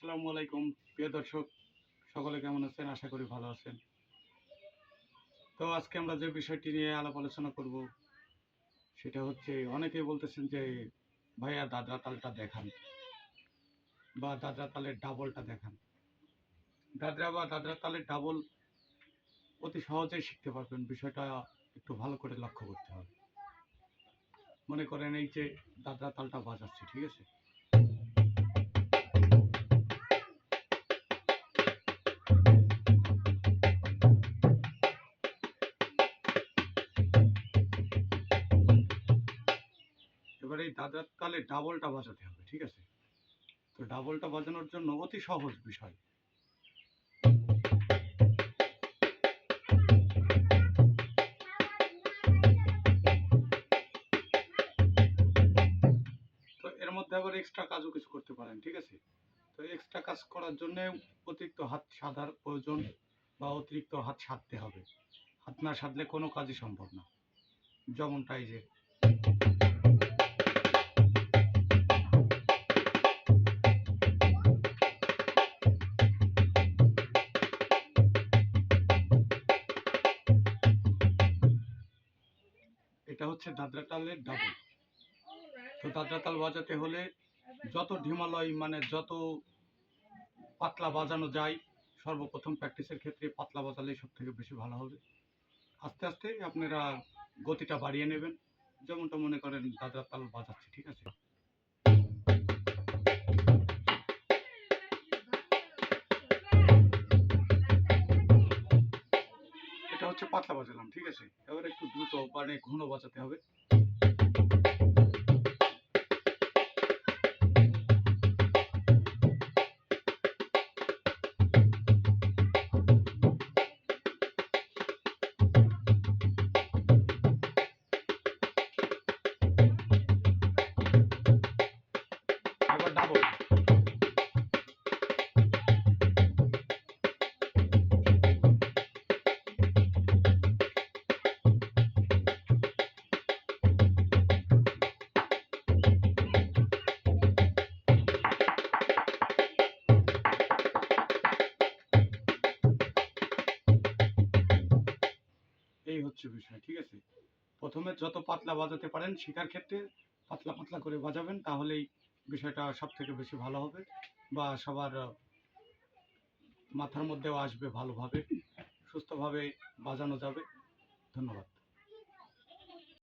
আসসালামু আলাইকুম প্রিয় দর্শক, সকলে কেমন আছেন? আশা করি ভালো আছেন। তো আজকে আমরা যে বিষয়টি নিয়ে আলোচনা করব সেটা হচ্ছে, অনেকেই বলতেছেন যে ভাইয়া দাদরা তালটা দেখান বা দাদরা তালের ডাবলটা দেখান। দাদরা তালের ডাবল অতি সহজেই শিখতে পারবেন। বিষয়টা একটু ভালো করে লক্ষ্য করতে হবে। মনে করেন এই যে দাদরা তালটা বাজাচ্ছি, ঠিক আছে? এবার এই দাদরা তালের ডাবলটা বাজাতে হবে, ঠিক আছে? তো ডাবলটা বাজানোর জন্য অতি সহজ বিষয়। তো এর মধ্যে আবার এক্সট্রা কাজও কিছু করতে পারেন, ঠিক আছে? তো এক্সট্রা কাজ করার জন্য অতিরিক্ত হাত সাধার প্রয়োজন বা অতিরিক্ত হাত সাধতে হবে। হাত না সাধলে কোনো কাজই সম্ভব না। যেমনটা এই যে এটা হচ্ছে দাদরা তালের ডাবল। তো দাদরা তাল বাজাতে হলে যত ঢিমালয়, মানে যত পাতলা বাজানো যায়, সর্বপ্রথম প্র্যাকটিসের ক্ষেত্রে পাতলা বাজালেই সব থেকে বেশি ভালো হবে। আস্তে আস্তে আপনারা গতিটা বাড়িয়ে নেবেন। যেমনটা মনে করেন দাদরা তাল বাজাচ্ছে, ঠিক আছে? এটা হচ্ছে পাতলা বাজালাম, ঠিক আছে? এবার একটু দ্রুত মানে ঘন বাজাতে হবে। এবার ডাবল। এই হচ্ছে বিষয়, ঠিক আছে? প্রথমে যত পাতলা বাজাতে পারেন, শেখার ক্ষেত্রে পাতলা পাতলা করে বাজাবেন, তাহলেই বিষয়টা সব থেকে বেশি ভালো হবে বা সবার মাথার মধ্যেও আসবে, ভালোভাবে সুস্থভাবে বাজানো যাবে। ধন্যবাদ।